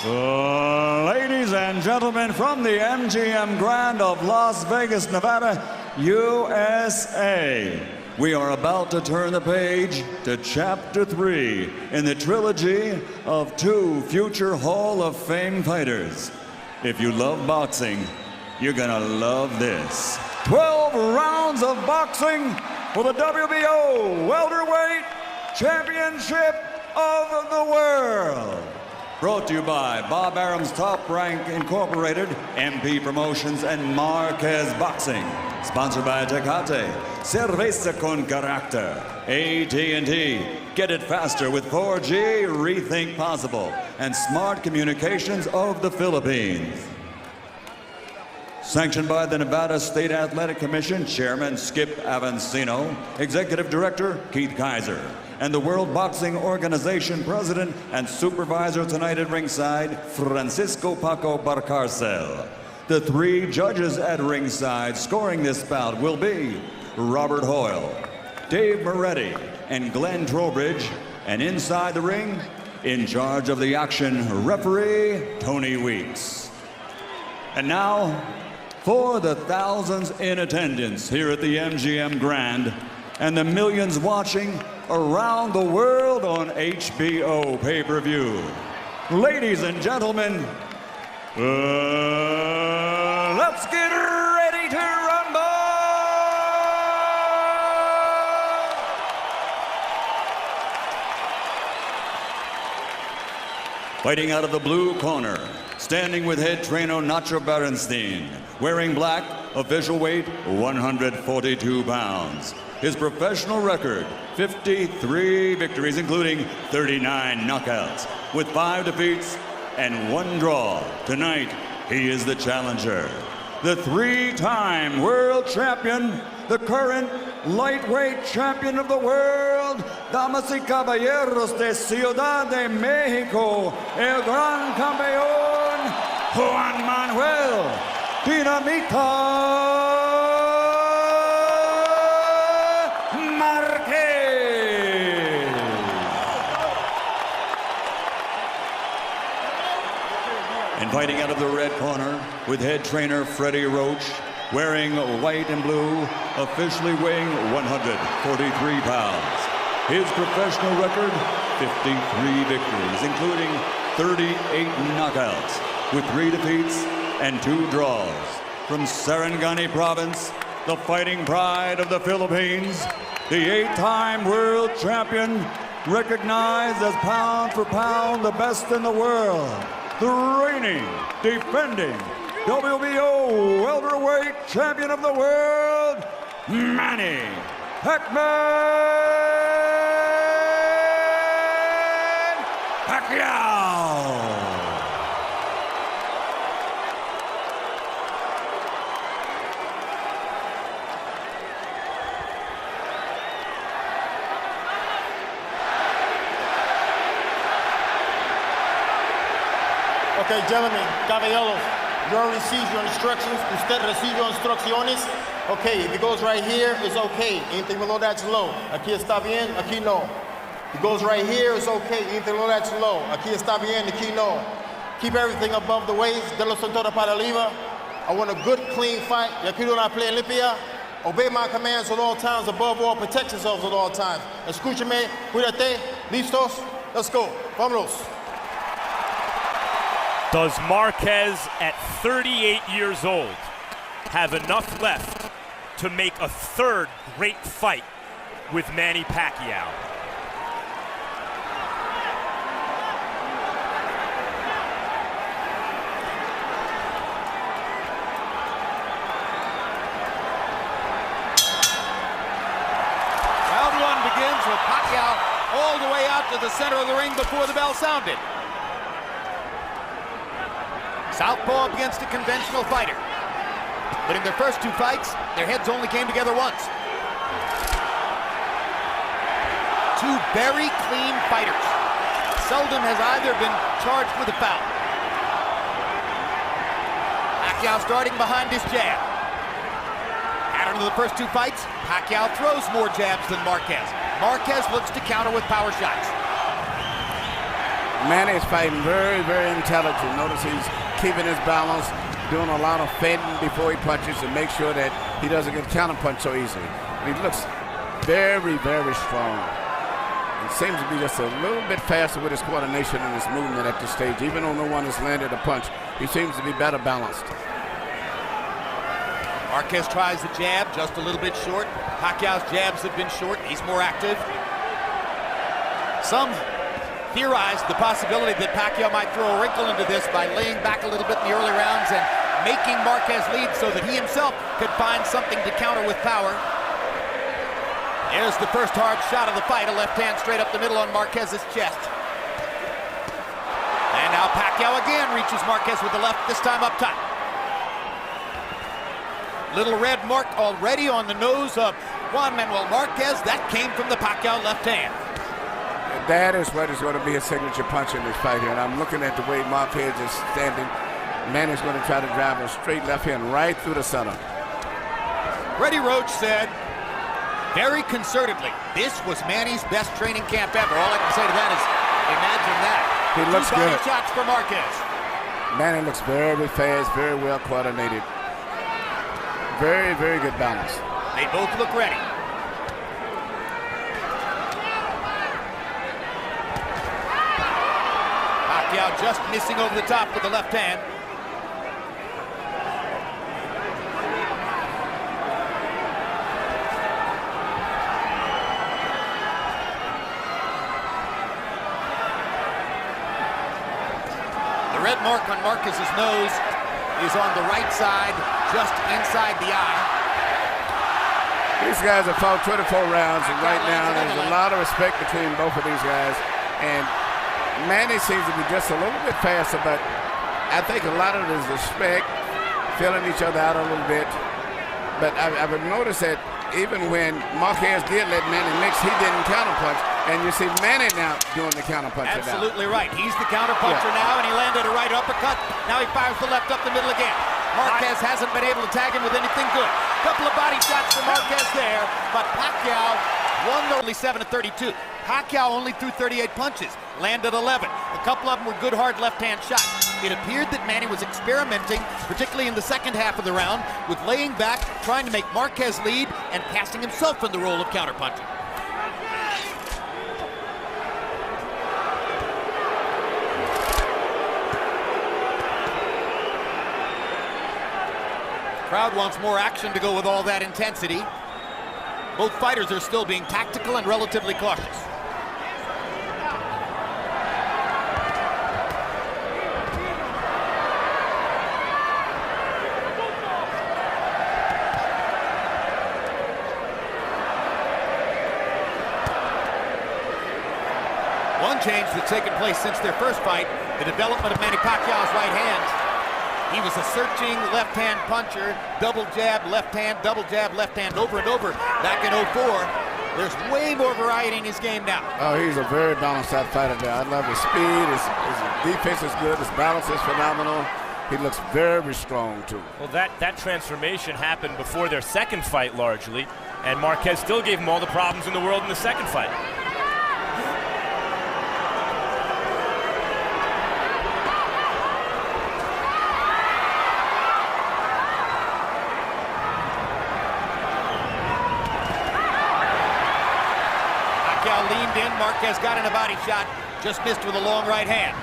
Ladies and gentlemen, from the MGM Grand of Las Vegas, Nevada, USA, we are about to turn the page to Chapter 3 in the trilogy of 2 future Hall of Fame fighters. If you love boxing, you're gonna love this. 12 rounds of boxing for the WBO Welterweight Championship of the World. Brought to you by Bob Arum's Top Rank Incorporated, MP Promotions, and Marquez Boxing. Sponsored by Tecate, Cerveza con Carácter, AT&T. Get it faster with 4G, rethink possible, and Smart Communications of the Philippines. Sanctioned by the Nevada State Athletic Commission, Chairman Skip Avancino, Executive Director Keith Kaiser, and the World Boxing Organization President and Supervisor tonight at ringside, Francisco Paco Barcarcel. The 3 judges at ringside scoring this bout will be Robert Hoyle, Dave Moretti, and Glenn Trowbridge, and inside the ring, in charge of the action, referee Tony Weeks. And now, for the thousands in attendance here at the MGM Grand and the millions watching around the world on HBO pay-per-view. Ladies and gentlemen, let's get ready to rumble! Fighting out of the blue corner, standing with head trainer Nacho Berenstein, wearing black, official weight 142 pounds. His professional record, 53 victories, including 39 knockouts, with 5 defeats and 1 draw. Tonight, he is the challenger. The 3-time world champion, the current lightweight champion of the world, damas y caballeros de Ciudad de Mexico, el gran campeón, Juan Manuel, Dinamita Marquez. And fighting out of the red corner with head trainer Freddie Roach, wearing white and blue, officially weighing 143 pounds. His professional record, 53 victories, including 38 knockouts, with 3 defeats and 2 draws. From Sarangani Province, the fighting pride of the Philippines, the 8-time world champion, recognized as pound for pound the best in the world, the reigning, defending WBO welterweight champion of the world, Manny Pacquiao. Okay, gentlemen, caballeros, you already received your instructions. Usted recibió instrucciones. Okay, if it goes right here, it's okay. Anything below that's low. Aquí está bien, aquí no. If it goes right here, it's okay. Anything below that's low. Aquí está bien, aquí no. Keep everything above the waist. De la cintura para arriba. I want a good, clean fight. Yo quiero una pelea limpia. Obey my commands at all times. Above all, protect yourselves at all times. Escúchame, cuídate. Listos? Let's go. Vámonos. Does Marquez, at 38 years old, have enough left to make a 3rd great fight with Manny Pacquiao? Round 1 begins with Pacquiao all the way out to the center of the ring before the bell sounded. Southpaw against a conventional fighter. But in their first 2 fights, their heads only came together once. 2 very clean fighters. Seldom has either been charged with a foul. Pacquiao starting behind his jab. Pattern of the first 2 fights, Pacquiao throws more jabs than Marquez. Marquez looks to counter with power shots. Manny is fighting very, very intelligent. Notice he's keeping his balance, doing a lot of fending before he punches to make sure that he doesn't get counterpunched so easily. And he looks very, very strong. He seems to be just a little bit faster with his coordination and his movement at this stage. Even though no one has landed a punch, he seems to be better balanced. Marquez tries the jab, just a little bit short. Pacquiao's jabs have been short. He's more active. Some theorized the possibility that Pacquiao might throw a wrinkle into this by laying back a little bit in the early rounds and making Marquez lead so that he himself could find something to counter with power. There's the first hard shot of the fight, a left hand straight up the middle on Marquez's chest. And now Pacquiao again reaches Marquez with the left, this time up top. Little red mark already on the nose of Juan Manuel Marquez. That came from the Pacquiao left hand. That is what is going to be his signature punch in this fight here. And I'm looking at the way Marquez is standing. Manny's going to try to drive a straight left hand right through the center. Freddie Roach said very concertedly, this was Manny's best training camp ever. All I can say to that is, imagine that. He looks good. 2 body shots for Marquez. Manny looks very fast, very well coordinated. Very, very good balance. They both look ready. Pacquiao just missing over the top with the left hand. The red mark on Marquez's nose is on the right side, just inside the eye. These guys have fought 24 rounds, and right now there's a lot of respect between both of these guys. And Manny seems to be just a little bit faster, but I think a lot of it is respect, filling each other out a little bit. But I would notice that even when Marquez did let Manny mix, he didn't counterpunch. And you see Manny now doing the counterpuncher. Absolutely right. He's the counterpuncher now, and he landed a right uppercut. Now he fires the left up the middle again. Marquez hasn't been able to tag him with anything good. Couple of body shots for Marquez there, but Pacquiao won only 7-32. Pacquiao only threw 38 punches, landed 11. A couple of them were good, hard left-hand shots. It appeared that Manny was experimenting, particularly in the second half of the round, with laying back, trying to make Marquez lead, and casting himself in the role of counterpuncher. Crowd wants more action to go with all that intensity. Both fighters are still being tactical and relatively cautious. One change that's taken place since their first fight, the development of Manny Pacquiao's right hand. He was a searching left-hand puncher, double jab, left hand, over and over back in 04. There's way more variety in his game now. Oh, he's a very balanced out fighter there. I love his speed, his defense is good, his balance is phenomenal. He looks very strong, too. Well, that transformation happened before their second fight, largely, and Marquez still gave him all the problems in the world in the second fight. Leaned in, Marquez got in a body shot, just missed with a long right hand.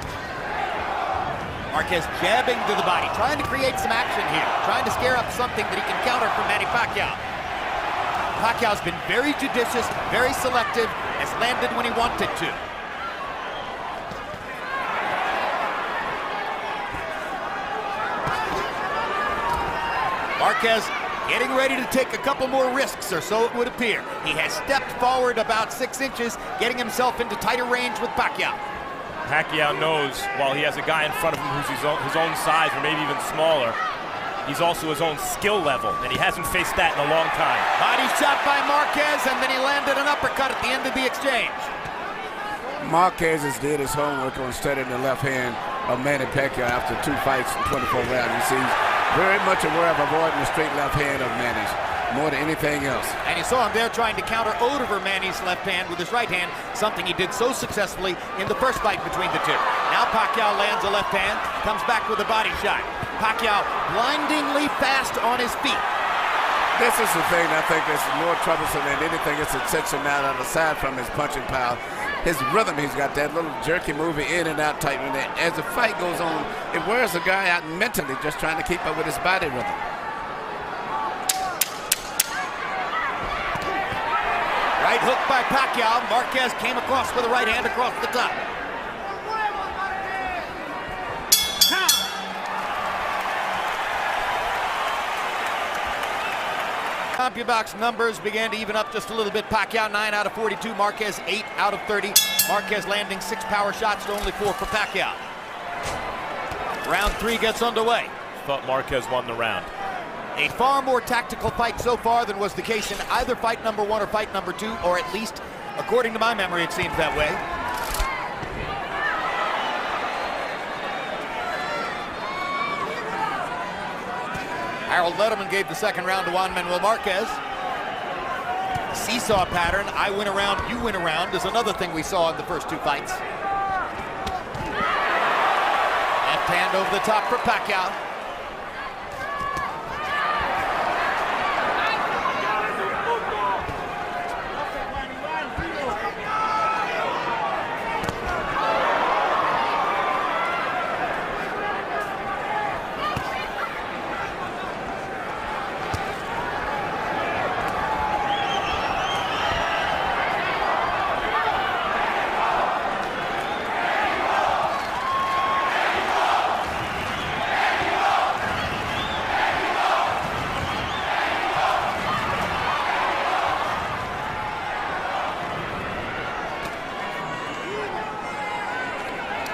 Marquez jabbing to the body, trying to create some action here, trying to scare up something that he can counter from Manny Pacquiao. Pacquiao's been very judicious, very selective, has landed when he wanted to. Marquez getting ready to take a couple more risks, or so it would appear. He has stepped forward about 6 inches, getting himself into tighter range with Pacquiao. Pacquiao knows while he has a guy in front of him who's his own size or maybe even smaller, he's also his own skill level, and he hasn't faced that in a long time. Body shot by Marquez, and then he landed an uppercut at the end of the exchange. Marquez has did his homework on studying the left hand of Manny Pacquiao after 2 fights in 24 rounds. You see, very much aware of avoiding the straight left hand of Manny's. more than anything else. And you saw him there trying to counter over Manny's left hand with his right hand, something he did so successfully in the first fight between the two. Now Pacquiao lands a left hand, comes back with a body shot. Pacquiao blindingly fast on his feet. This is the thing I think is more troublesome than anything. It's intentional aside from his punching power. His rhythm, he's got that little jerky moving in and out type. And as the fight goes on, it wears the guy out mentally just trying to keep up with his body rhythm. Right hook by Pacquiao. Marquez came across with a right hand across the top. CompuBox numbers began to even up just a little bit. Pacquiao 9 out of 42, Marquez 8 out of 30. Marquez landing 6 power shots to only 4 for Pacquiao. Round 3 gets underway. Thought Marquez won the round. A far more tactical fight so far than was the case in either fight number 1 or fight number 2, or at least, according to my memory, it seems that way. Harold Letterman gave the second round to Juan Manuel Marquez. Seesaw pattern, I win a round, you win a round, is another thing we saw in the first 2 fights. Left hand over the top for Pacquiao.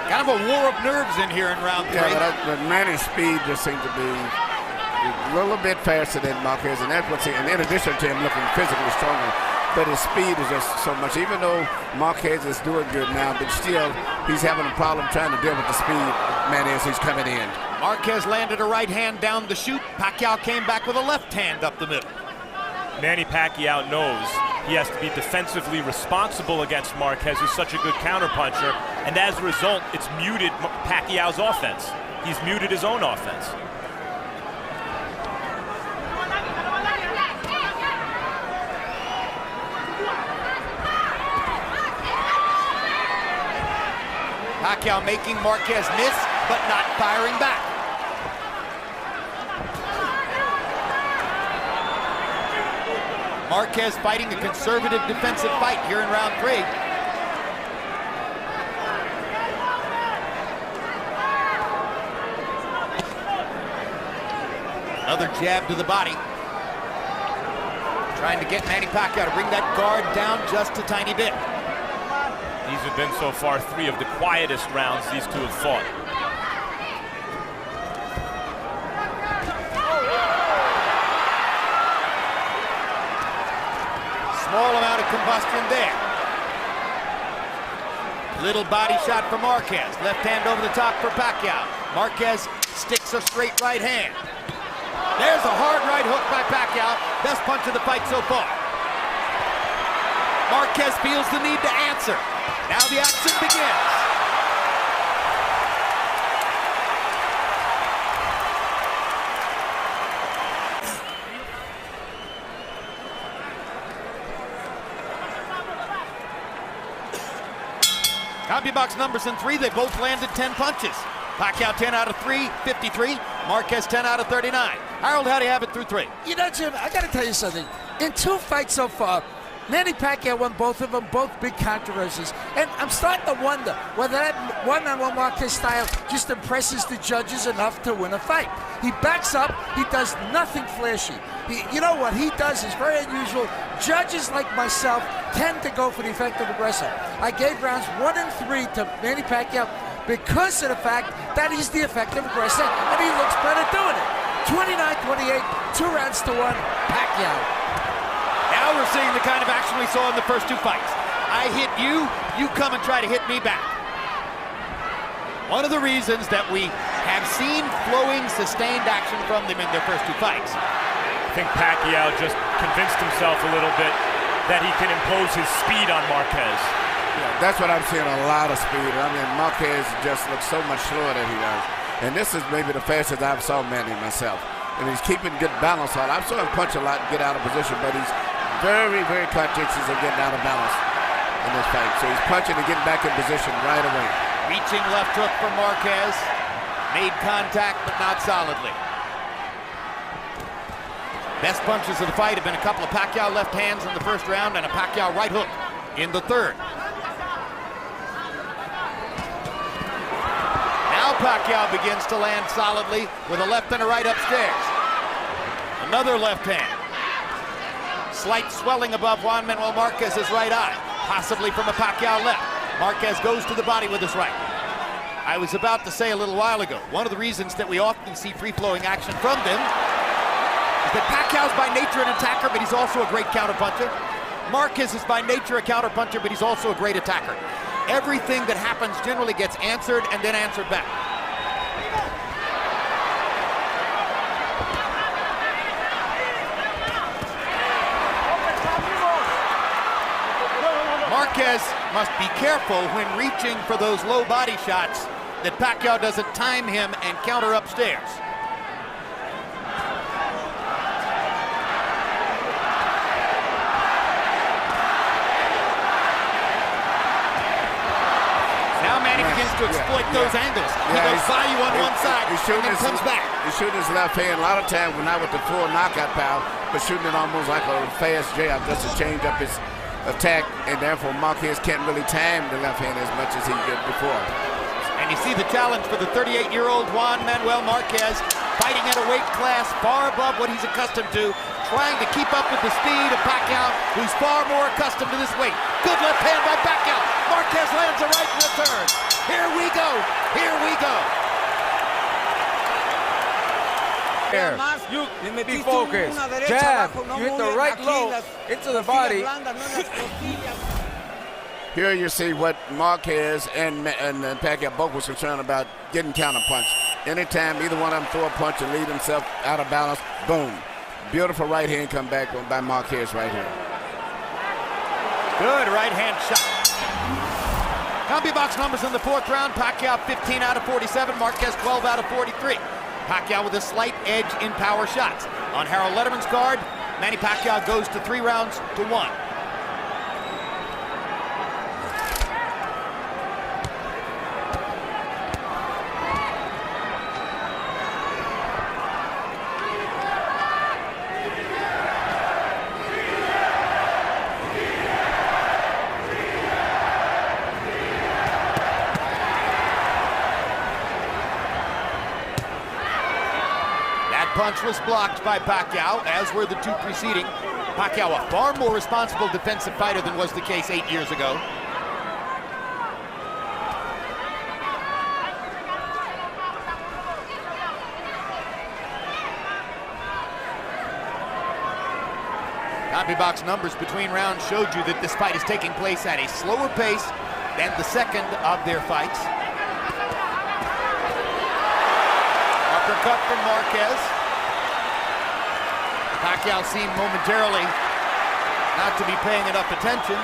Kind of a war of nerves in here in round 3. Yeah, but Manny's speed just seems to be a little bit faster than Marquez, and that's what's in addition to him looking physically stronger. But his speed is just so much. Even though Marquez is doing good now, but still he's having a problem trying to deal with the speed Manny as he's coming in. Marquez landed a right hand down the chute. Pacquiao came back with a left hand up the middle. Manny Pacquiao knows he has to be defensively responsible against Marquez, who's such a good counterpuncher, and as a result, it's muted Pacquiao's offense. He's muted his own offense. Pacquiao making Marquez miss, but not firing back. Marquez fighting a conservative defensive fight here in round 3. Another jab to the body. Trying to get Manny Pacquiao to bring that guard down just a tiny bit. These have been so far 3 of the quietest rounds these two have fought. Small amount of combustion there. Little body shot for Marquez. Left hand over the top for Pacquiao. Marquez sticks a straight right hand. There's a hard right hook by Pacquiao. Best punch of the fight so far. Marquez feels the need to answer. Now the action begins. CompuBox numbers in 3, they both landed 10 punches. Pacquiao 10 out of 3, 53. Marquez 10 out of 39. Harold, how do you have it through 3? You know, Jim, I got to tell you something. In 2 fights so far, Manny Pacquiao won both of them, both big controversies. And I'm starting to wonder whether that one-on-one Marquez style just impresses the judges enough to win a fight. He backs up, he does nothing flashy. You know what he does is very unusual. Judges like myself tend to go for the effective aggressor. I gave rounds 1 and 3 to Manny Pacquiao because of the fact that he's the effective aggressor and he looks better doing it. 29-28, 2 rounds to 1, Pacquiao. Now we're seeing the kind of action we saw in the first 2 fights. I hit you, you come and try to hit me back. One of the reasons that we have seen flowing, sustained action from them in their first 2 fights. think Pacquiao just convinced himself a little bit that he can impose his speed on Marquez. Yeah, that's what I'm seeing, a lot of speed. I mean, Marquez just looks so much slower than he does. And this is maybe the fastest I've saw Manny myself. And he's keeping good balance on. I've saw him punch a lot and get out of position, but he's very, very conscientious of getting out of balance in this fight. So he's punching and getting back in position right away. Reaching left hook for Marquez. Made contact, but not solidly. Best punches of the fight have been a couple of Pacquiao left hands in the first round and a Pacquiao right hook in the third. Now Pacquiao begins to land solidly with a left and a right upstairs. Another left hand. Slight swelling above Juan Manuel Marquez's right eye, possibly from a Pacquiao left. Marquez goes to the body with his right. I was about to say a little while ago, one of the reasons that we often see free-flowing action from them is that Pacquiao's by nature an attacker, but he's also a great counterpuncher. Marquez is by nature a counterpuncher, but he's also a great attacker. Everything that happens generally gets answered and then answered back. Marquez must be careful when reaching for those low body shots that Pacquiao doesn't time him and counter upstairs. Now Manny begins to exploit those angles. He goes by you on one side and then comes back. He's shooting his left hand a lot of times, not with the full knockout power, but shooting it almost like a fast jab just to change up his attack, and therefore Marquez can't really time the left hand as much as he did before. And you see the challenge for the 38-year-old Juan Manuel Marquez, fighting at a weight class far above what he's accustomed to, trying to keep up with the speed of Pacquiao, who's far more accustomed to this weight. Good left hand by Pacquiao. Marquez lands a right in return. Here we go. Here we go. There. Be focused. Jab. You hit the right low into the body. Here you see what Marquez and Pacquiao both was concerned about, getting counterpunched. Anytime either one of them throw a punch and lead himself out of balance, boom. Beautiful right hand come back by Marquez right here. Good right hand shot. Combi box numbers in the fourth round. Pacquiao 15 out of 47. Marquez 12 out of 43. Pacquiao with a slight edge in power shots. On Harold Letterman's card, Manny Pacquiao goes to 3 rounds to 1. Punch was blocked by Pacquiao, as were the 2 preceding. Pacquiao, a far more responsible defensive fighter than was the case 8 years ago. Copy box numbers between rounds showed you that this fight is taking place at a slower pace than the second of their fights. Uppercut from Marquez. Pacquiao seemed momentarily not to be paying enough attention.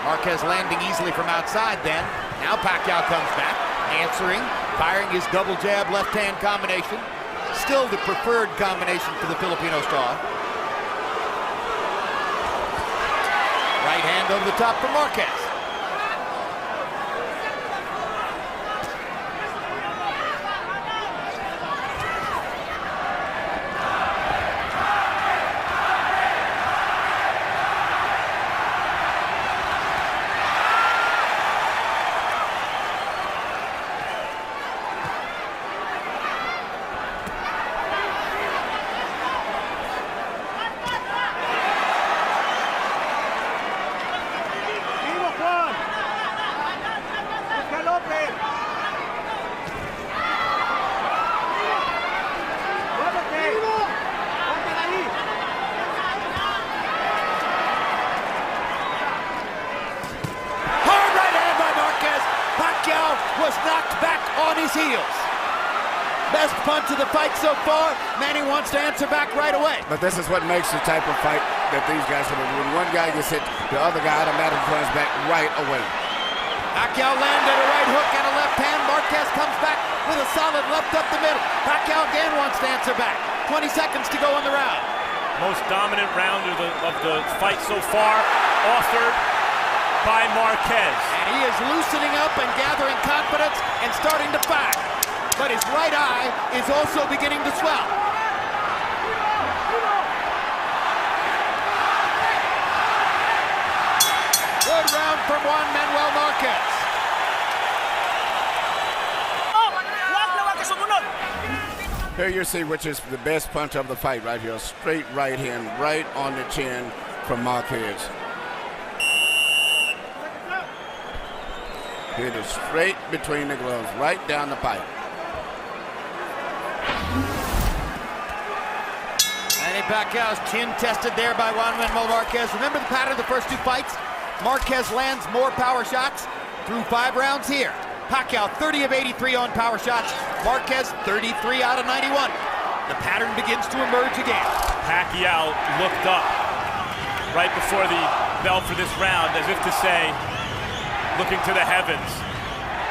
Marquez landing easily from outside then. Now Pacquiao comes back, answering, firing his double jab left hand combination. Still the preferred combination for the Filipino star. Right hand over the top for Marquez. Best punch of the fight so far. Manny wants to answer back right away. But this is what makes the type of fight that these guys have. When one guy gets hit, the other guy automatically runs back right away. Pacquiao landed a right hook and a left hand. Marquez comes back with a solid left up the middle. Pacquiao again wants to answer back. 20 seconds to go in the round. Most dominant round of the fight so far, authored by Marquez. And he is loosening up and gathering confidence and starting to fire. But his right eye is also beginning to swell. Good round from Juan Manuel Marquez. Here you see which is the best punch of the fight right here. Straight right hand, right on the chin from Marquez. Hit it straight between the gloves, right down the pipe. Manny Pacquiao's chin tested there by Juan Manuel Marquez. Remember the pattern of the first two fights? Marquez lands more power shots through 5 rounds here. Pacquiao 30 of 83 on power shots. Marquez 33 out of 91. The pattern begins to emerge again. Pacquiao looked up right before the bell for this round as if to say, looking to the heavens,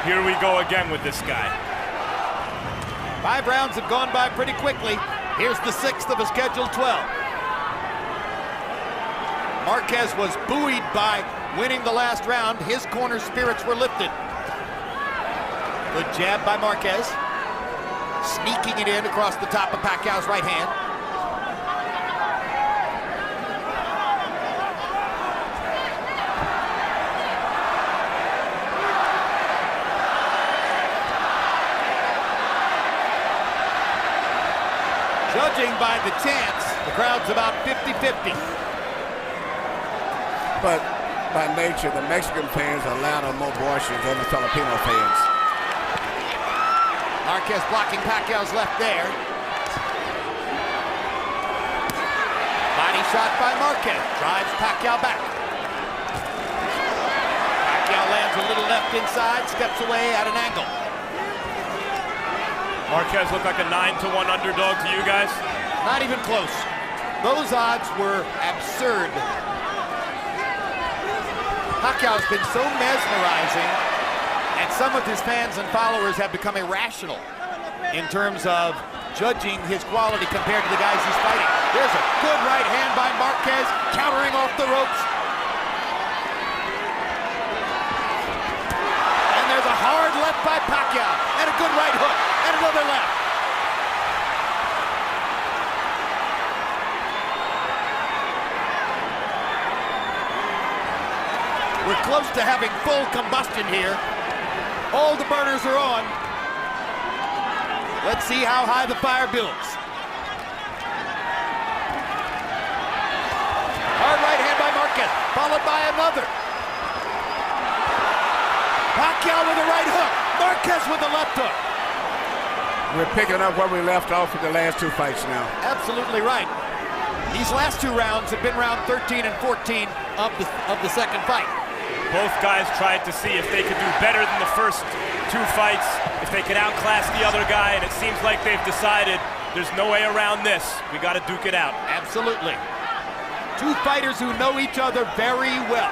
here we go again with this guy. 5 rounds have gone by pretty quickly. Here's the 6th of a scheduled 12. Marquez was buoyed by winning the last round. His corner spirits were lifted. Good jab by Marquez. Sneaking it in across the top of Pacquiao's right hand. Judging by the chants, the crowd's about 50-50. But by nature, the Mexican fans are louder, more boisterous than the Filipino fans. Marquez blocking Pacquiao's left there. Body shot by Marquez. Drives Pacquiao back. Pacquiao lands a little left inside, steps away at an angle. Marquez looked like a 9-1 underdog to you guys. Not even close. Those odds were absurd. Pacquiao's been so mesmerizing, and some of his fans and followers have become irrational in terms of judging his quality compared to the guys he's fighting. There's a good right hand by Marquez, countering off the ropes. And there's a hard left by Pacquiao, and a good right hook, and another left. We're close to having full combustion here. All the burners are on. Let's see how high the fire builds. Hard right hand by Marquez, followed by another. Pacquiao with a right hook. Marquez with a left hook. We're picking up where we left off with the last 2 fights now. Absolutely right. These last 2 rounds have been round 13 and 14 of the second fight. Both guys tried to see if they could do better than the first 2 fights, if they could outclass the other guy, and it seems like they've decided there's no way around this. We got to duke it out. Absolutely. 2 fighters who know each other very well.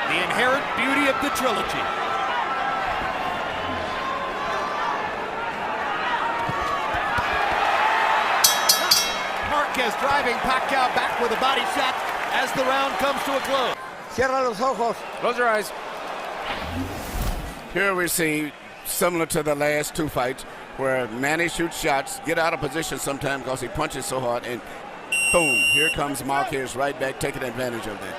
The inherent beauty of the trilogy. Marquez driving Pacquiao back with a body shot as the round comes to a close. Cierra los ojos. Close your eyes. Here we see, similar to the last 2 fights, where Manny shoots shots, get out of position sometimes because he punches so hard, and boom, here comes Marquez right back, taking advantage of that.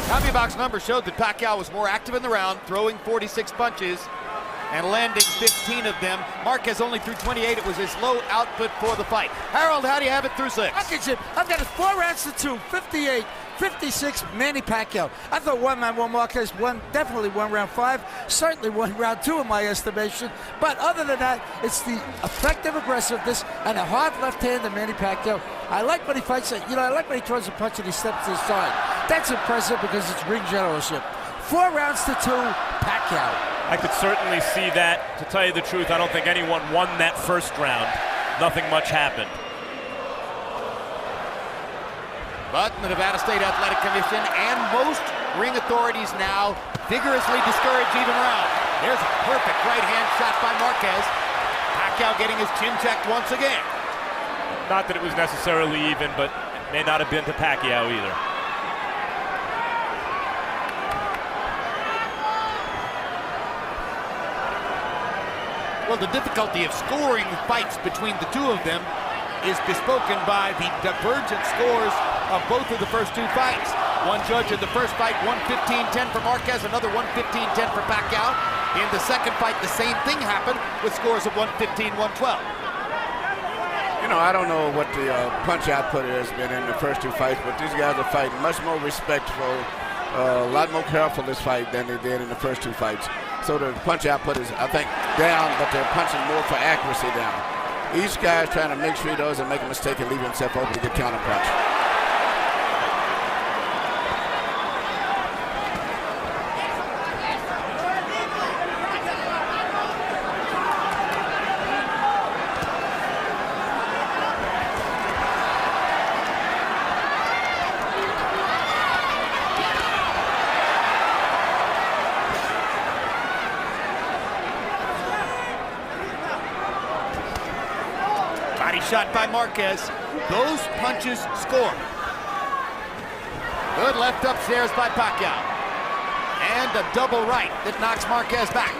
CompuBox numbers showed that Pacquiao was more active in the round, throwing 46 punches and landing 15 of them. Marquez only threw 28. It was his low output for the fight. Harold, how do you have it through 6? I've got it 4 rounds to 2, 58, 56, Manny Pacquiao. I thought Juan Manuel Marquez definitely won round 5, certainly won round 2 in my estimation. But other than that, it's the effective aggressiveness and a hard left hand of Manny Pacquiao. I like when he fights it. I like when he throws a punch and he steps to the side. That's impressive because it's ring generalship. 4 rounds to 2, Pacquiao. I could certainly see that. To tell you the truth, I don't think anyone won that first round. Nothing much happened. But the Nevada State Athletic Commission and most ring authorities now vigorously discourage even rounds. There's a perfect right hand shot by Marquez. Pacquiao getting his chin checked once again. Not that it was necessarily even, but it may not have been to Pacquiao either. Well, the difficulty of scoring fights between the two of them is bespoken by the divergent scores of both of the first two fights. One judge in the first fight, 115-10 for Marquez, another 115-10 for Pacquiao. In the second fight, the same thing happened with scores of 115-112. You know, I don't know what the punch output has been in the first two fights, but these guys are fighting much more respectful, a lot more careful this fight than they did in the first two fights. So the punch output is, I think, down, but they're punching more for accuracy down. Each guy is trying to make sure he doesn't make a mistake and leave himself open to get counter punch. Shot by Marquez. Those punches score. Good left upstairs by Pacquiao. And a double right that knocks Marquez back.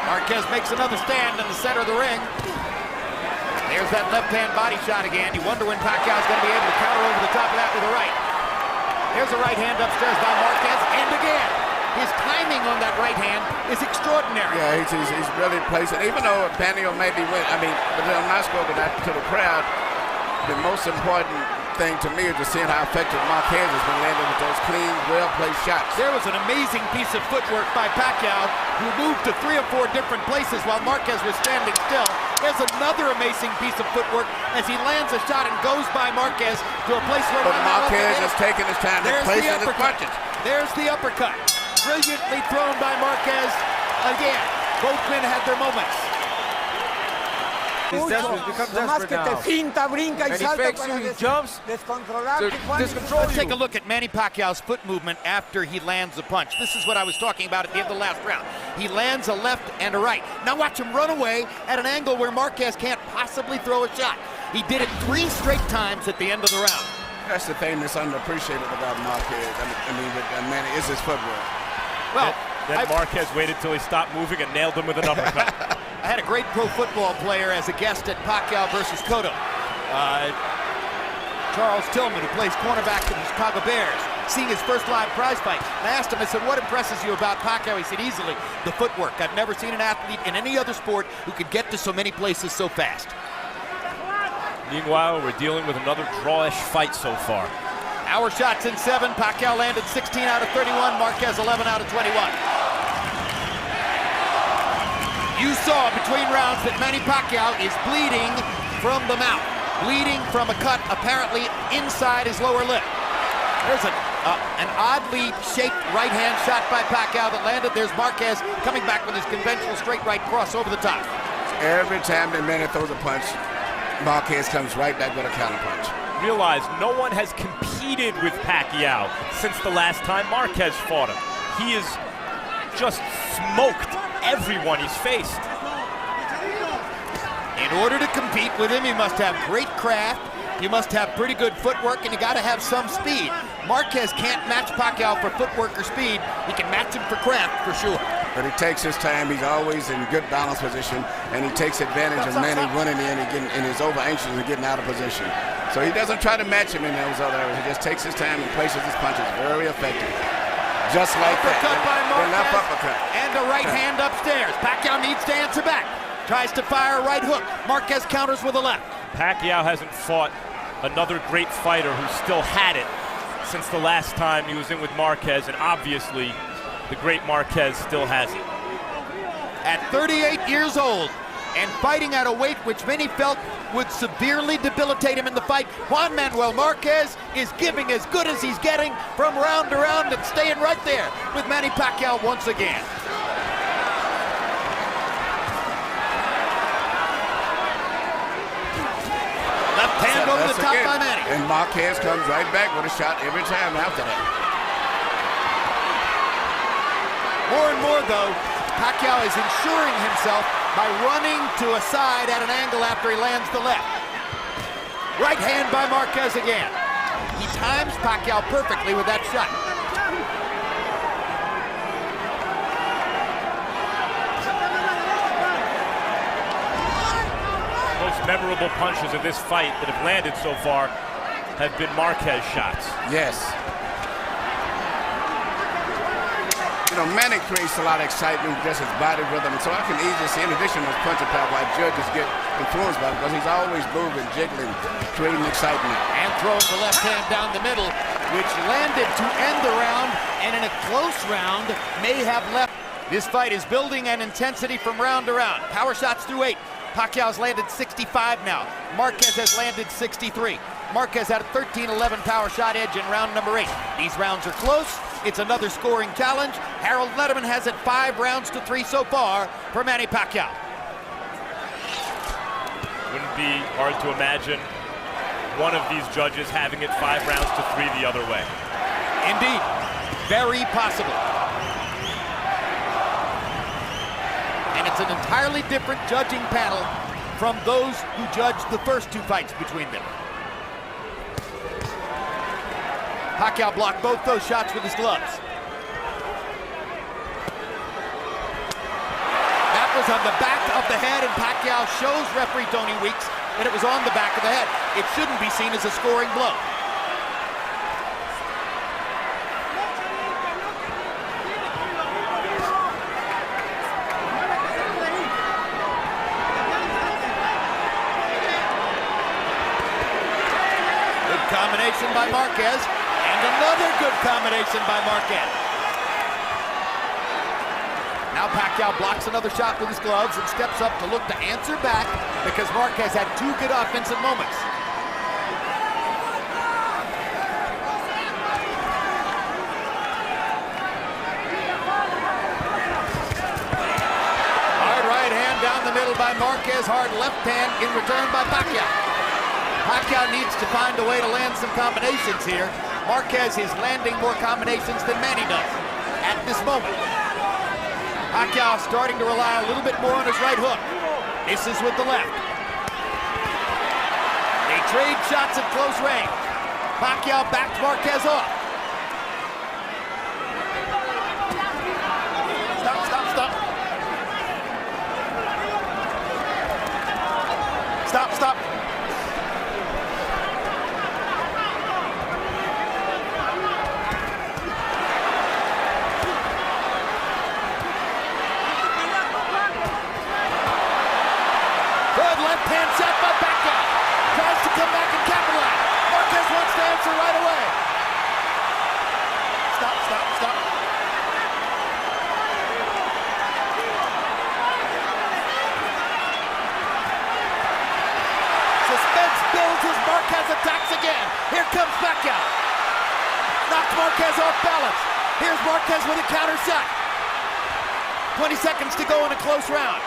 Marquez makes another stand in the center of the ring. There's that left-hand body shot again. You wonder when Pacquiao's going to be able to counter over the top of that with a right. There's a right hand upstairs by Marquez, and again. His timing on that right hand is extraordinary. Yeah, he's really placing. Even though Manny maybe went, I mean, but I'm not spoken that to the crowd. The most important thing to me is just seeing how effective Marquez has been landing with those clean, well-placed shots. There was an amazing piece of footwork by Pacquiao, who moved to 3 or 4 different places while Marquez was standing still. There's another amazing piece of footwork as he lands a shot and goes by Marquez to a place where Marquez is taking his time to place his punches. There's the uppercut. Brilliantly thrown by Marquez. Again, both men had their moments. He's desperate. He's become desperate now. And he fakes you, he jumps to discontrol you. Let's take a look at Manny Pacquiao's foot movement after he lands a punch. This is what I was talking about at the end of the last round. He lands a left and a right. Now watch him run away at an angle where Marquez can't possibly throw a shot. He did it 3 straight times at the end of the round. That's the thing that's underappreciated about Marquez. I mean, with Manny, is his footwork. Well, then Marquez waited till he stopped moving and nailed him with an uppercut. I had a great pro football player as a guest at Pacquiao versus Cotto. Charles Tillman, who plays cornerback for the Chicago Bears, seeing his first live prize fight. And I asked him, I said, what impresses you about Pacquiao? He said, easily, the footwork. I've never seen an athlete in any other sport who could get to so many places so fast. Meanwhile, we're dealing with another drawish fight so far. Our shots in 7. Pacquiao landed 16 out of 31. Marquez 11 out of 21. You saw between rounds that Manny Pacquiao is bleeding from the mouth. Bleeding from a cut apparently inside his lower lip. There's an oddly shaped right hand shot by Pacquiao that landed. There's Marquez coming back with his conventional straight right cross over the top. Every time that Manny throws a punch, Marquez comes right back with a counter punch. Realize no one has competed with Pacquiao since the last time Marquez fought him. He has just smoked everyone he's faced. In order to compete with him, you must have great craft, you must have pretty good footwork, and you got to have some speed. Marquez can't match Pacquiao for footwork or speed. He can match him for craft for sure. But he takes his time. He's always in good balance position, and he takes advantage of Manny running in and is over anxious and getting out of position. So he doesn't try to match him in those other areas. He just takes his time and places his punches very effective. Just like uppercut by Marquez, the left uppercut. And a right hand upstairs. Pacquiao needs to answer back. Tries to fire a right hook. Marquez counters with a left. Pacquiao hasn't fought another great fighter who still had it since the last time he was in with Marquez, and obviously the great Marquez still has it. At 38 years old, and fighting at a weight which many felt would severely debilitate him in the fight. Juan Manuel Marquez is giving as good as he's getting from round to round and staying right there with Manny Pacquiao once again. Left hand over the top by Manny. And Marquez comes right back with a shot every time after that. More and more, though, Pacquiao is ensuring himself by running to a side at an angle after he lands the left. Right hand by Marquez again. He times Pacquiao perfectly with that shot. Most memorable punches of this fight that have landed so far have been Marquez shots. Yes. You know, Manny creates a lot of excitement with just his body rhythm, and so I can easily see, in addition to his punching power, why judges get influenced by it, because he's always moving, jiggling, creating excitement. And throws the left hand down the middle, which landed to end the round, and in a close round may have left. This fight is building an intensity from round to round. Power shots through 8. Pacquiao's landed 65 now. Marquez has landed 63. Marquez had a 13-11 power shot edge in round number 8. These rounds are close. It's another scoring challenge. Harold Letterman has it 5 rounds to 3 so far for Manny Pacquiao. Wouldn't be hard to imagine one of these judges having it 5 rounds to 3 the other way. Indeed, very possible. And it's an entirely different judging panel from those who judged the first 2 fights between them. Pacquiao blocked both those shots with his gloves. That was on the back of the head, and Pacquiao shows referee Tony Weeks that it was on the back of the head. It shouldn't be seen as a scoring blow. Good combination by Marquez. Another good combination by Marquez. Now Pacquiao blocks another shot with his gloves and steps up to look to answer back because Marquez had 2 good offensive moments. Hard right hand down the middle by Marquez, hard left hand in return by Pacquiao. Pacquiao needs to find a way to land some combinations here. Marquez is landing more combinations than Manny does at this moment. Pacquiao starting to rely a little bit more on his right hook. Misses with the left. They trade shots at close range. Pacquiao backed Marquez off. Stop, stop, stop. Stop, stop. Hand shot by Pacquiao. Tries to come back and capitalize. Marquez wants to answer right away. Stop, stop, stop. Suspense builds as Marquez attacks again. Here comes Pacquiao. Knocks Marquez off balance. Here's Marquez with a counter shot. 20 seconds to go in a close round.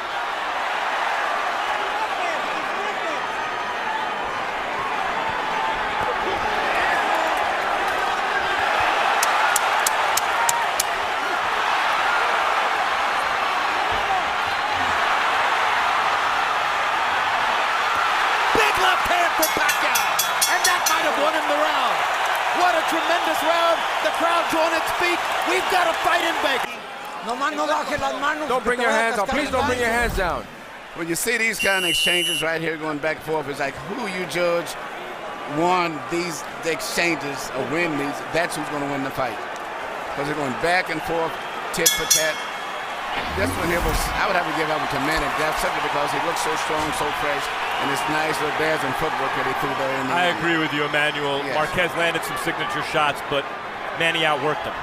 For Pacquiao, and that might have won him the round. What a tremendous round. The crowd's on its feet. We've got a fight in Vegas. Don't bring your hands down. Please don't bring your hands down. When you see these kind of exchanges right here going back and forth, it's like who you judge won these exchanges or win these, that's who's going to win the fight. Because they're going back and forth, tit for tat. This one here was, I would have to give up to Manny. That's simply because he looks so strong, so fresh, and it's nice little bears and footwork that he threw there. I agree with you, Emmanuel. Yes. Marquez landed some signature shots, but Manny outworked him.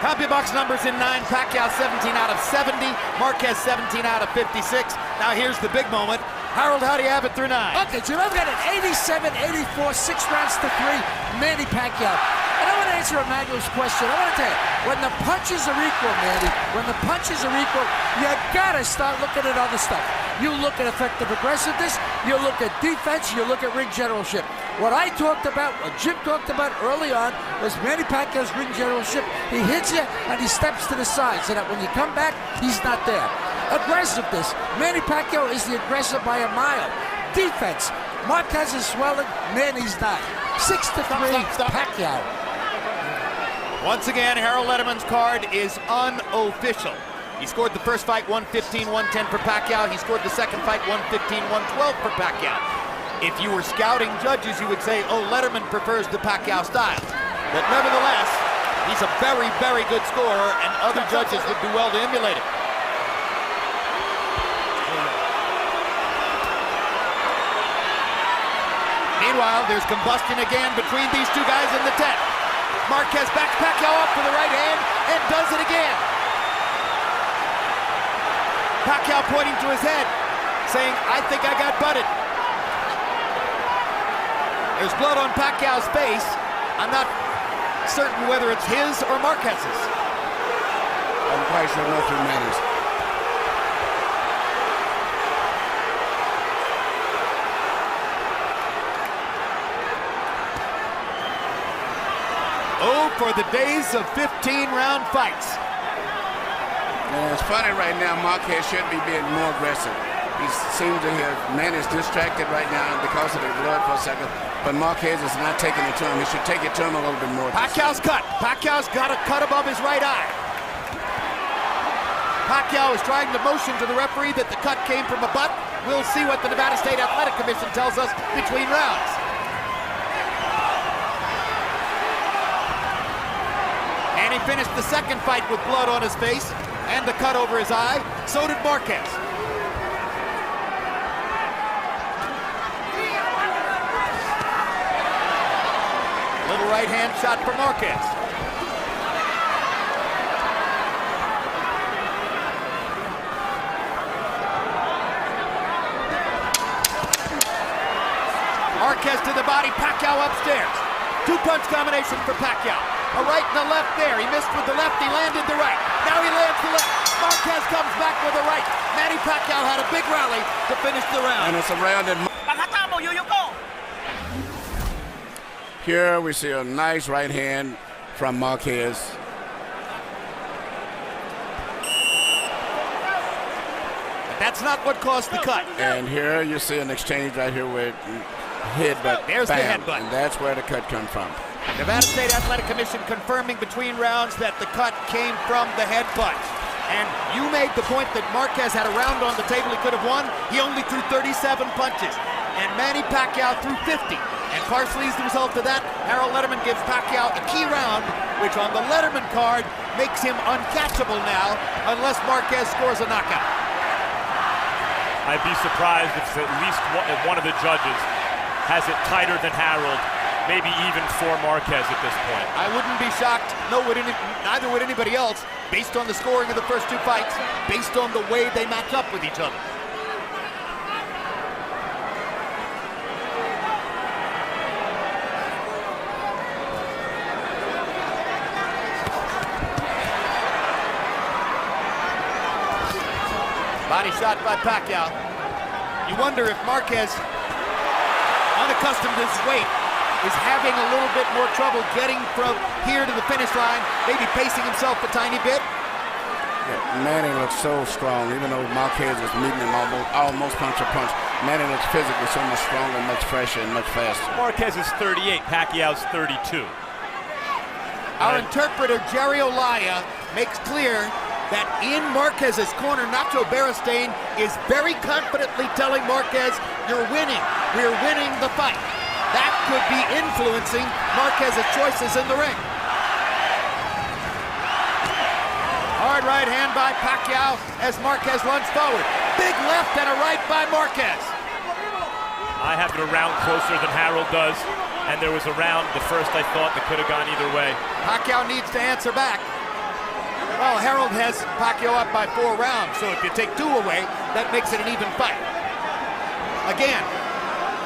CompuBox numbers in 9. Pacquiao 17 out of 70. Marquez 17 out of 56. Now here's the big moment. Harold, how do you have it through 9? Okay, Jim, I've got an 87-84, 6 rounds to 3, Manny Pacquiao. And I want to answer Emmanuel's question. I want to tell you, when the punches are equal, Manny, when the punches are equal, you gotta start looking at other stuff. You look at effective aggressiveness, you look at defense, you look at ring generalship. What I talked about, what Jim talked about early on, was Manny Pacquiao's ring generalship. He hits you and he steps to the side so that when you come back, he's not there. Aggressiveness, Manny Pacquiao is the aggressor by a mile. Defense, Marquez is swelling, Manny's not. 6-3, Pacquiao. Once again, Harold Letterman's card is unofficial. He scored the first fight 115-110 for Pacquiao. He scored the second fight 115-112 for Pacquiao. If you were scouting judges, you would say, oh, Letterman prefers the Pacquiao style. But nevertheless, he's a very, very good scorer, and other judges would do well to emulate it. Meanwhile, there's combustion again between these two guys in the tent. Marquez backs Pacquiao off for the right hand and does it again. Pacquiao pointing to his head, saying, I think I got butted. There's blood on Pacquiao's face. I'm not certain whether it's his or Marquez's. I'm quite sure nothing matters. Oh, for the days of 15-round fights. And it's funny right now, Marquez should be being more aggressive. He seems to have, Manny's distracted right now because of the blood for a second, but Marquez is not taking it to him. He should take it to him a little bit more. Pacquiao's cut. Pacquiao's got a cut above his right eye. Pacquiao is trying to motion to the referee that the cut came from a butt. We'll see what the Nevada State Athletic Commission tells us between rounds. And he finished the second fight with blood on his face and the cut over his eye. So did Marquez. Little right hand shot for Marquez. Marquez to the body, Pacquiao upstairs. Two-punch combination for Pacquiao. A right and a left there. He missed with the left, he landed the right. Now he lands the left. Marquez comes back with a right. Manny Pacquiao had a big rally to finish the round. And it's a round that... Here we see a nice right hand from Marquez. But that's not what caused the cut. And here you see an exchange right here where it hit, but there's bam, the headbutt. and that's where the cut comes from. Nevada State Athletic Commission confirming between rounds that the cut came from the headbutt. And you made the point that Marquez had a round on the table he could have won. He only threw 37 punches. And Manny Pacquiao threw 50. And partially as the result of that, Harold Letterman gives Pacquiao a key round, which on the Letterman card makes him uncatchable now, unless Marquez scores a knockout. I'd be surprised if at least one of the judges has it tighter than Harold, maybe even for Marquez at this point. I wouldn't be shocked, neither would anybody else, based on the scoring of the first two fights, based on the way they match up with each other. Body shot by Pacquiao. You wonder if Marquez, unaccustomed to his weight, is having a little bit more trouble getting from here to the finish line, maybe pacing himself a tiny bit. Yeah, Manny looks so strong, even though Marquez is meeting him almost punch to punch. Manny looks physically so much stronger, much fresher, and much faster. Marquez is 38, Pacquiao's 32. Our interpreter, Jerry Olaya, makes clear that in Marquez's corner, Nacho Beristain is very confidently telling Marquez, you're winning, we're winning the fight. That could be influencing Marquez's choices in the ring. Hard right hand by Pacquiao as Marquez lunged forward. Big left and a right by Marquez. I have it a round closer than Harold does, and there was a round, the first I thought, that could have gone either way. Pacquiao needs to answer back. Well, Harold has Pacquiao up by 4 rounds, so if you take 2 away, that makes it an even fight. Again,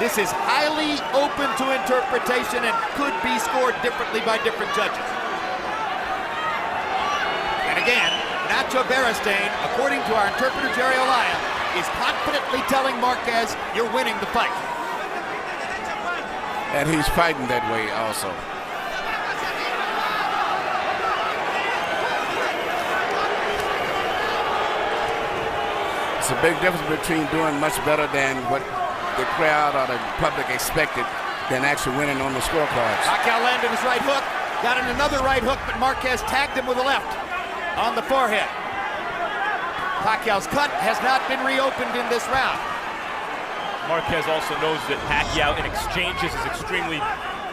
this is highly open to interpretation and could be scored differently by different judges. And again, Nacho Beristain, according to our interpreter Jerry Olaya, is confidently telling Marquez, you're winning the fight. And he's fighting that way also. It's a big difference between doing much better than what the crowd or the public expected than actually winning on the scorecards. Pacquiao landed his right hook, got in another right hook, but Marquez tagged him with a left on the forehead. Pacquiao's cut has not been reopened in this round. Marquez also knows that Pacquiao in exchanges is extremely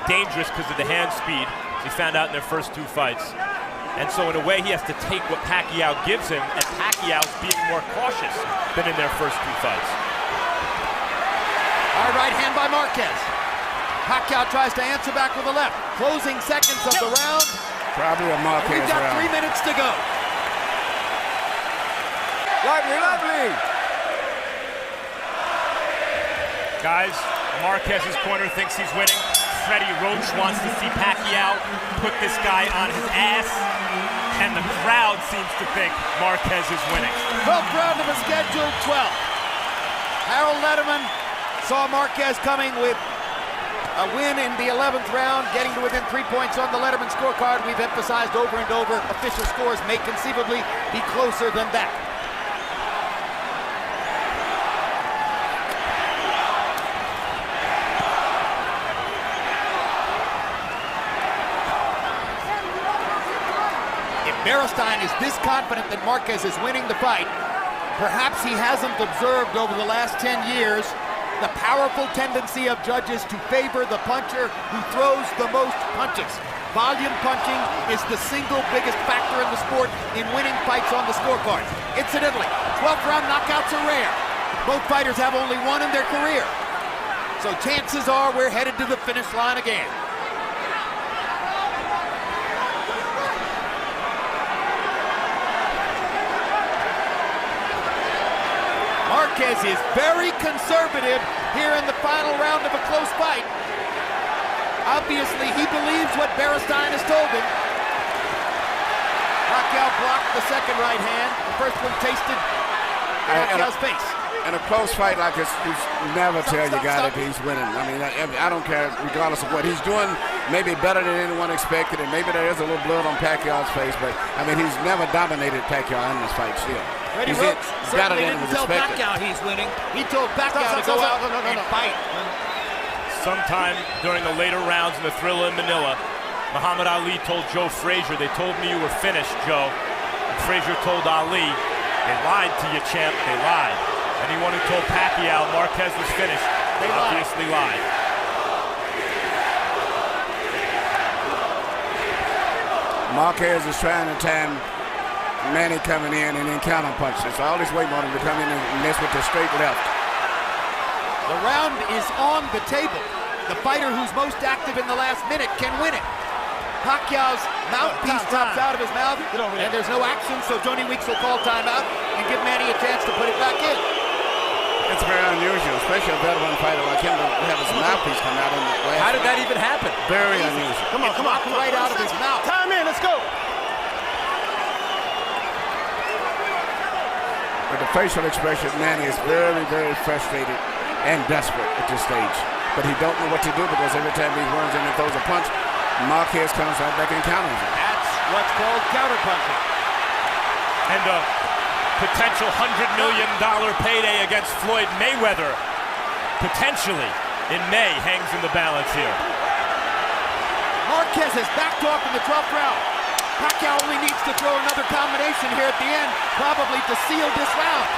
dangerous because of the hand speed, as he found out in their first 2 fights. And so in a way, he has to take what Pacquiao gives him, and Pacquiao's being more cautious than in their first 2 fights. Hard right hand by Marquez. Pacquiao tries to answer back with a left. Closing seconds of the round. Probably a Marquez We've got round. 3 minutes to go. Lively, lively. Guys, Marquez's corner thinks he's winning. Freddie Roach wants to see Pacquiao put this guy on his ass, and the crowd seems to think Marquez is winning. 12th round of a scheduled 12. Harold Letterman saw Marquez coming with a win in the 11th round, getting to within 3 points on the Letterman scorecard. We've emphasized over and over, official scores may conceivably be closer than that. Beristain is this confident that Marquez is winning the fight. Perhaps he hasn't observed over the last 10 years the powerful tendency of judges to favor the puncher who throws the most punches. Volume punching is the single biggest factor in the sport in winning fights on the scorecards. Incidentally, 12th round knockouts are rare. Both fighters have only 1 in their career. So chances are we're headed to the finish line again. Marquez is very conservative here in the final round of a close fight. Obviously, he believes what Beristain has told him. Pacquiao blocked the second right hand. The first one tasted Pacquiao's face. In a close fight like this, you never tell your guy that he's winning. I mean, I don't care, regardless of what he's doing, maybe better than anyone expected, and maybe there is a little blood on Pacquiao's face, but I mean, he's never dominated Pacquiao in this fight still. Freddie Roach certainly didn't tell Pacquiao he's winning. He told Pacquiao to go out and fight. Sometime during the later rounds in the Thrilla in Manila, Muhammad Ali told Joe Frazier, they told me you were finished, Joe. And Frazier told Ali, they lied to you, champ, they lied. Anyone who told Pacquiao Marquez was finished, they obviously lied. Marquez is trying to time Manny coming in and then counter punches. So all this waiting on him to come in and mess with the straight left. The round is on the table. The fighter who's most active in the last minute can win it. Pacquiao's mouthpiece drops out of his mouth, and there's no action, so Tony Weeks will call timeout and give Manny a chance to put it back in. It's very unusual, especially a veteran fighter like him to have his mouthpiece come out in the last. How did that even happen? Very unusual. Come on, right out of his mouth. Time in, let's go. With the facial expression, Manny is very, very frustrated and desperate at this stage. But he don't know what to do because every time he runs in and throws a punch, Marquez comes right back and counters him. That's what's called counterpunching. And a potential $100 million payday against Floyd Mayweather, potentially in May, hangs in the balance here. Marquez has backed off in the 12th round. Pacquiao only needs to throw another combination here at the end, probably to seal this round.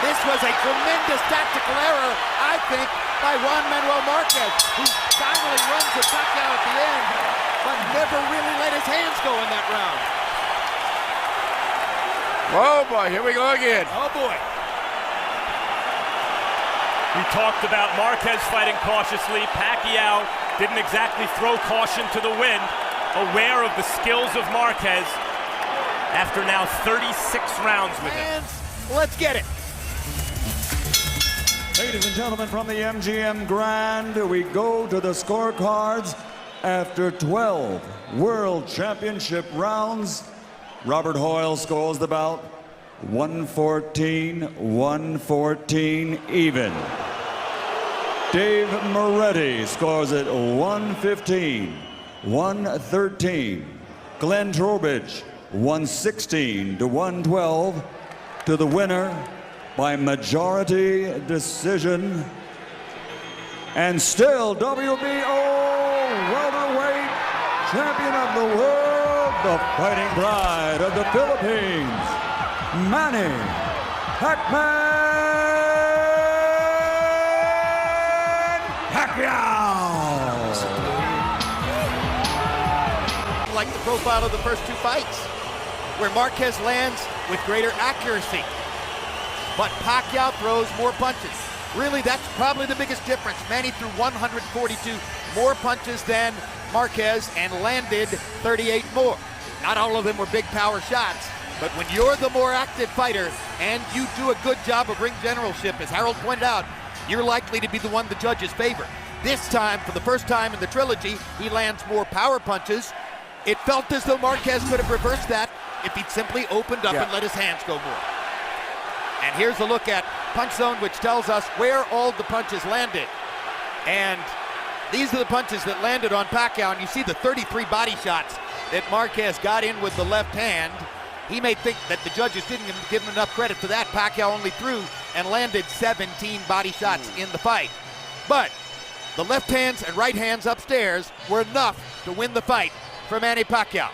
This was a tremendous tactical error, I think, by Juan Manuel Marquez, who finally runs with Pacquiao at the end, but never really let his hands go in that round. Oh boy, here we go again. Oh boy. We talked about Marquez fighting cautiously. Pacquiao didn't exactly throw caution to the wind, aware of the skills of Marquez. after now 36 rounds with him. And let's get it. Ladies and gentlemen, from the MGM Grand, we go to the scorecards. After 12 World Championship rounds, Robert Hoyle scores the bout 114 even. Dave Moretti scores it 115-113. Glenn Trowbridge 116-112 to the winner by majority decision. And still WBO welterweight champion of the world, the fighting pride of the Philippines, Manny Pacquiao. Like the profile of the first two fights, where Marquez lands with greater accuracy, but Pacquiao throws more punches. Really, that's probably the biggest difference. Manny threw 142 more punches than Marquez and landed 38 more. Not all of them were big power shots, but when you're the more active fighter and you do a good job of ring generalship, as Harold pointed out, you're likely to be the one the judges favor. This time, for the first time in the trilogy, he lands more power punches. It felt as though Marquez could have reversed that if he'd simply opened up and let his hands go more. And here's a look at Punch Zone, which tells us where all the punches landed. And these are the punches that landed on Pacquiao, and you see the 33 body shots that Marquez got in with the left hand. He may think that the judges didn't give him enough credit for that. Pacquiao only threw and landed 17 body shots in the fight. But the left hands and right hands upstairs were enough to win the fight for Manny Pacquiao.